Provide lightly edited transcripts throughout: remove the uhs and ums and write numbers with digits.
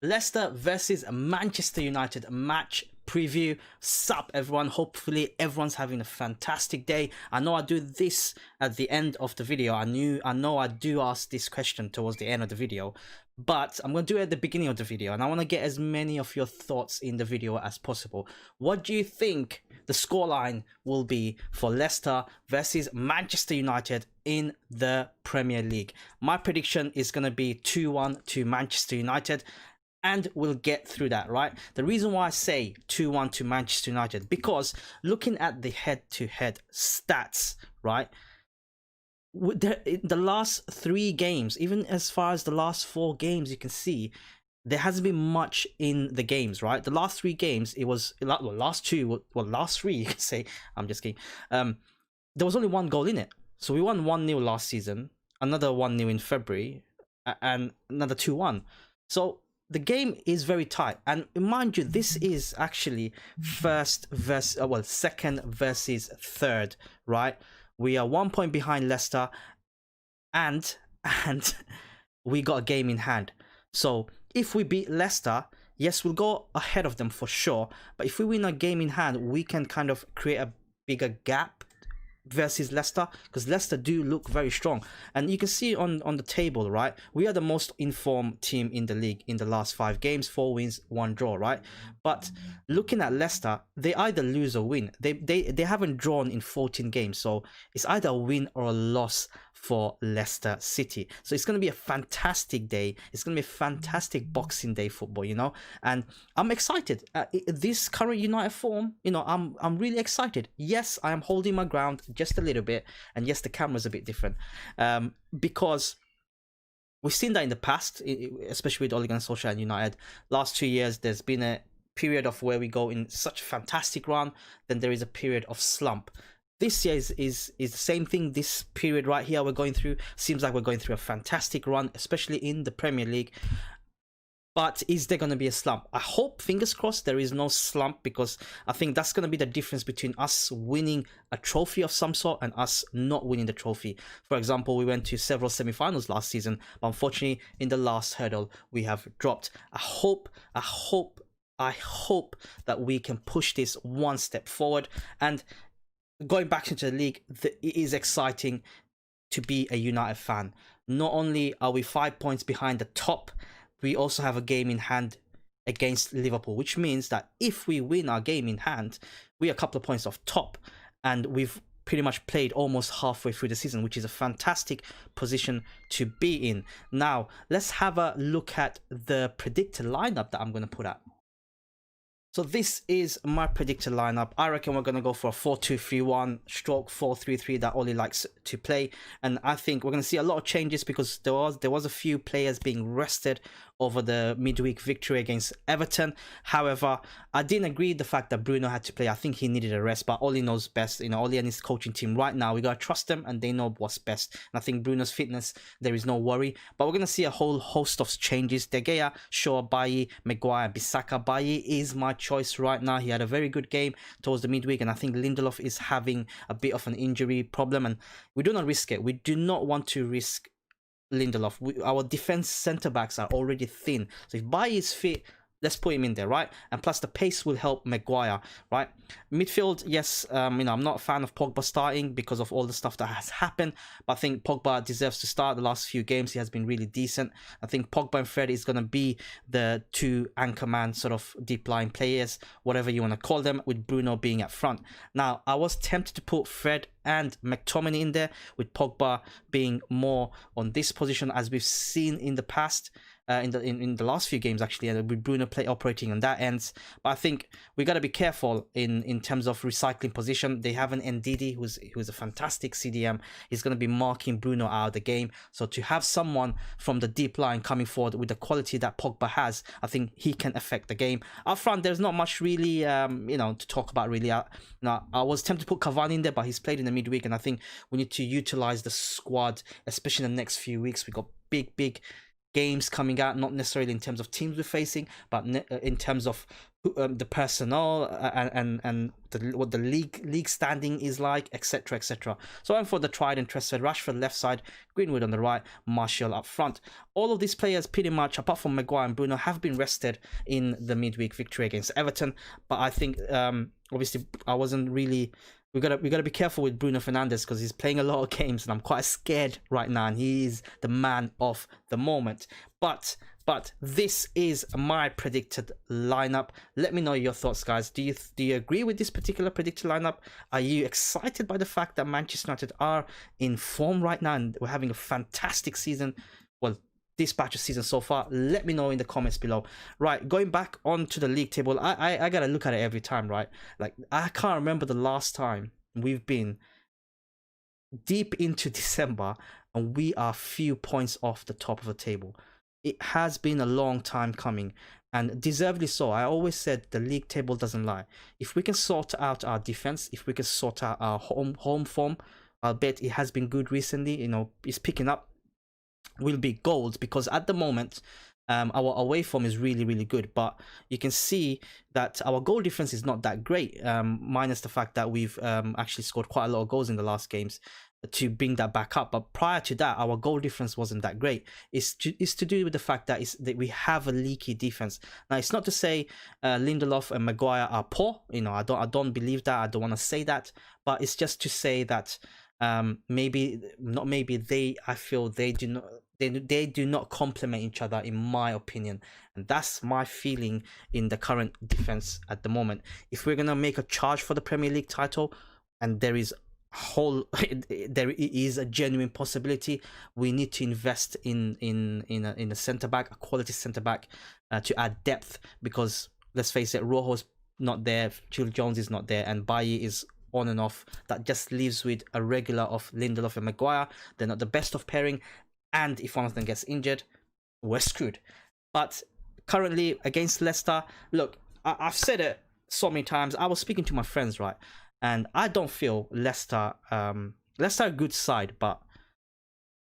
Leicester versus Manchester United match preview. Sup everyone, hopefully everyone's having a fantastic day. I know I do this at the end of the video. I know I do ask this question towards the end of the video, but I'm going to do it at the beginning of the video, and I want to get as many of your thoughts in the video as possible. What do you think the scoreline will be for Leicester versus Manchester United in the Premier League? My prediction is going to be 2-1 to Manchester United, and we'll get through that, right? The reason why I say 2-1 to Manchester United, because looking at the head-to-head stats, right? The last 3 games, even as far as the last 4 games, you can see there hasn't been much in the games, right? The last 3 games, it was last 2, last 3, you can say. I'm just kidding. There was only 1 goal in it. So we won 1-0 last season, another 1-0 in February, and another 2-1. So the game is very tight, and mind you, this is actually second versus third, right? We are 1 point behind Leicester, and we got a game in hand. So if we beat Leicester, yes, we'll go ahead of them for sure. But if we win a game in hand, we can kind of create a bigger gap versus Leicester, because Leicester do look very strong, and you can see on the table, right? We are the most informed team in the league in the last 5 games, 4 wins, 1 draw, right? But looking at Leicester, they either lose or win. They haven't drawn in 14 games, so it's either a win or a loss for Leicester City. So it's going to be a fantastic day. It's going to be a fantastic Boxing Day football, you know, and I'm excited. This current United form, you know, I'm really excited. Yes, I am holding my ground just a little bit, and yes, the camera's a bit different, because we've seen that in the past, especially with Ole Gunnar Solskjaer and United. Last 2 years, there's been a period of where we go in such a fantastic run, then there is a period of slump. This year is the same thing. This period right here we're going through, seems like we're going through a fantastic run, especially in the Premier League. But is there going to be a slump? I hope, fingers crossed, there is no slump, because I think that's going to be the difference between us winning a trophy of some sort and us not winning the trophy. For example, we went to several semi-finals last season, but unfortunately in the last hurdle we have dropped. I hope that we can push this one step forward. And going back into the league, it is exciting to be a United fan. Not only are we 5 points behind the top, we also have a game in hand against Liverpool, which means that if we win our game in hand, we are a couple of points off top, and we've pretty much played almost halfway through the season, which is a fantastic position to be in. Now, let's have a look at the predicted lineup that I'm going to put out. So this is my predicted lineup. I reckon we're going to go for a 4-2-3-1 stroke 4-3-3 that Ole likes to play. And I think we're going to see a lot of changes, because there was a few players being rested over the midweek victory against Everton. However, I didn't agree with the fact that Bruno had to play. I think he needed a rest, but Ole knows best. You know, Ole and his coaching team right now, we got to trust them, and they know what's best. And I think Bruno's fitness, there is no worry. But we're going to see a whole host of changes. De Gea, Shaw, Bailly, Maguire, Bissaka. Bailly is my choice right now. He had a very good game towards the midweek, and I think Lindelof is having a bit of an injury problem, and we do not risk it. We do not want to risk Lindelof. Our defense centre backs are already thin, so if Bailly is fit, let's put him in there, right? And plus the pace will help Maguire, right? Midfield, yes, you know, I'm not a fan of Pogba starting because of all the stuff that has happened, but I think Pogba deserves to start. The last few games he has been really decent. I think Pogba and Fred is going to be the 2 anchorman sort of deep line players, whatever you want to call them, with Bruno being at front. Now, I was tempted to put Fred and McTominay in there, with Pogba being more on this position, as we've seen in the past. In the last few games, actually, with Bruno operating on that ends. But I think we got to be careful in terms of recycling position. They have an Ndidi who's a fantastic CDM. He's going to be marking Bruno out of the game. So to have someone from the deep line coming forward with the quality that Pogba has, I think he can affect the game. Up front, there's not much really, you know, to talk about really. Now, I was tempted to put Cavani in there, but he's played in the midweek, and I think we need to utilize the squad, especially in the next few weeks. We got big games coming out, not necessarily in terms of teams we're facing, but in terms of the personnel and what the league standing is like, etc., etc. So I'm for the tried and trusted Rashford left side, Greenwood on the right, Martial up front. All of these players, pretty much, apart from Maguire and Bruno, have been rested in the midweek victory against Everton. But I think, obviously, I wasn't really. We gotta be careful with Bruno Fernandes because he's playing a lot of games, and I'm quite scared right now. And he is the man of the moment. But this is my predicted lineup. Let me know your thoughts, guys. Do you agree with this particular predicted lineup? Are you excited by the fact that Manchester United are in form right now and we're having a fantastic season? Well, this batch of season so far. Let me know in the comments below. Right, going back onto the league table, I gotta look at it every time, right? Like, I can't remember the last time we've been deep into December and we are a few points off the top of the table. It has been a long time coming, and deservedly so. I always said the league table doesn't lie. If we can sort out our defense, if we can sort out our home form, I'll bet it has been good recently. You know, it's picking up. Will be gold, because at the moment our away form is really good, but you can see that our goal difference is not that great, minus the fact that we've actually scored quite a lot of goals in the last games to bring that back up. But prior to that, our goal difference wasn't that great. It's to do with the fact that we have a leaky defense. Now, it's not to say Lindelof and Maguire are poor. You know, I don't believe that. I don't want to say that, but it's just to say that I feel they do not complement each other, in my opinion, and that's my feeling in the current defense at the moment. If we're gonna make a charge for the Premier League title, and there is a genuine possibility, we need to invest in a centre back, a quality centre back, to add depth, because let's face it, Rojo's not there, Phil Jones is not there, and Bailly is on and off. That just leaves with a regular of Lindelof and Maguire. They're not the best of pairing, and if one of them gets injured, we're screwed. But currently against Leicester, look, I've said it so many times. I was speaking to my friends, right, and I don't feel Leicester a good side, but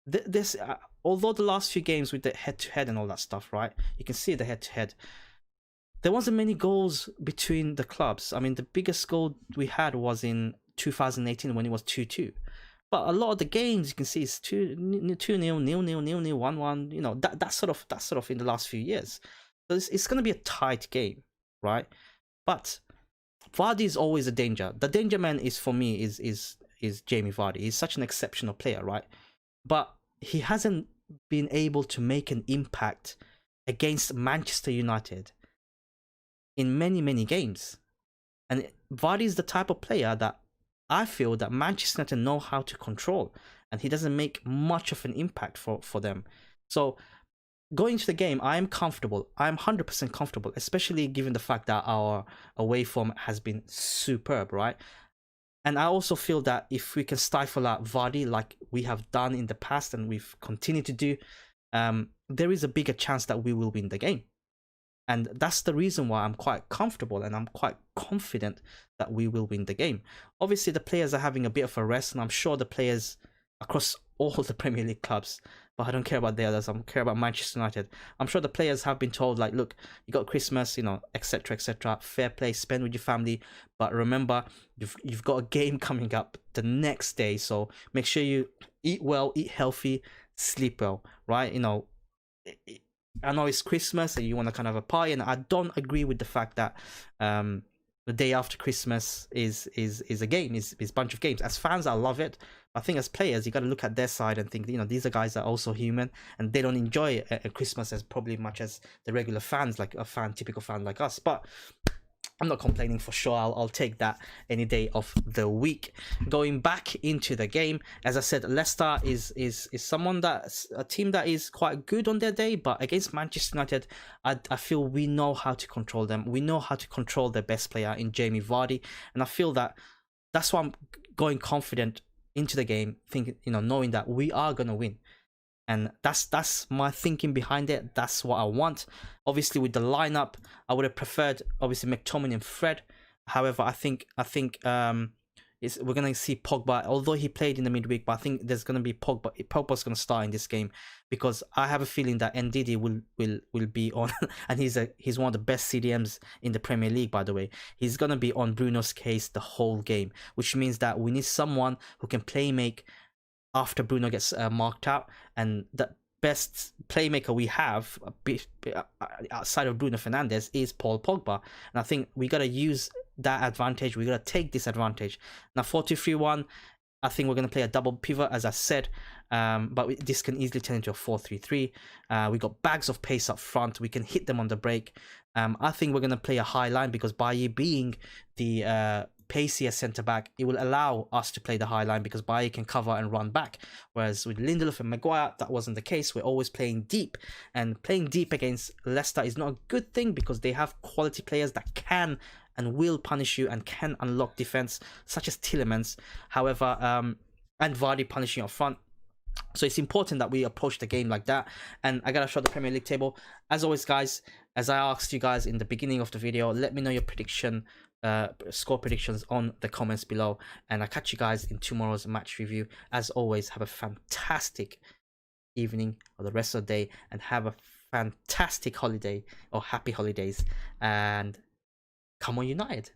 this although the last few games with the head-to-head and all that stuff, right, you can see the head-to-head, there wasn't many goals between the clubs. I mean, the biggest goal we had was in 2018 when it was 2-2. But a lot of the games you can see is 2-0, 0-0, 0-0, 1-1. You know, that sort of in the last few years. So it's going to be a tight game, right? But Vardy is always a danger. The danger man is, for me, is Jamie Vardy. He's such an exceptional player, right? But he hasn't been able to make an impact against Manchester United in many games. And Vardy is the type of player that I feel that Manchester United know how to control, and he doesn't make much of an impact for them. So going to the game, I am comfortable. I am 100% comfortable, especially given the fact that our away form has been superb, right? And I also feel that if we can stifle out Vardy like we have done in the past and we've continued to do, there is a bigger chance that we will win the game. And that's the reason why I'm quite comfortable and I'm quite confident that we will win the game. Obviously, the players are having a bit of a rest, and I'm sure the players across all the Premier League clubs, but I don't care about the others, I care about Manchester United. I'm sure the players have been told, like, look, you got Christmas, you know, etc., etc. Fair play, spend with your family, but remember, you've got a game coming up the next day, so make sure you eat well, eat healthy, sleep well, right? You know, I know it's Christmas and you want to kind of a party, and I don't agree with the fact that the day after Christmas is a game, is a bunch of games. As fans, I love it. I think as players, you got to look at their side and think, you know, these are guys that are also human, and they don't enjoy a Christmas as probably much as the regular fans, like a typical fan like us. But I'm not complaining, for sure. I'll take that any day of the week. Going back into the game, as I said, Leicester is a team that is quite good on their day, but against Manchester United, I feel we know how to control them. We know how to control their best player in Jamie Vardy, and I feel that's why I'm going confident into the game, thinking, you know, knowing that we are gonna win. And that's my thinking behind it. That's what I want. Obviously, with the lineup, I would have preferred, obviously, McTominay and Fred. However, I think we're gonna see Pogba, although he played in the midweek, but I think there's gonna be Pogba. Pogba's gonna start in this game because I have a feeling that Ndidi will be on, and he's one of the best CDMs in the Premier League, by the way. He's gonna be on Bruno's case the whole game, which means that we need someone who can play make after Bruno gets marked out, and the best playmaker we have outside of Bruno Fernandes is Paul Pogba, and I think we gotta use that advantage. We gotta take this advantage. Now 4-2-3-1. I think we're gonna play a double pivot, as I said, but this can easily turn into a 4-3-3. We got bags of pace up front. We can hit them on the break. I think we're gonna play a high line because Bailly being the pacey as centre back, it will allow us to play the high line because Bailly can cover and run back. Whereas with Lindelof and Maguire, that wasn't the case. We're always playing deep, and playing deep against Leicester is not a good thing because they have quality players that can and will punish you and can unlock defense, such as Tielemans. However, and Vardy punishing up front. So it's important that we approach the game like that. And I gotta show the Premier League table. As always, guys, as I asked you guys in the beginning of the video, let me know your prediction, score predictions on the comments below, and I'll catch you guys in tomorrow's match review. As always, have a fantastic evening or the rest of the day, and have a fantastic holiday or happy holidays, and come on United.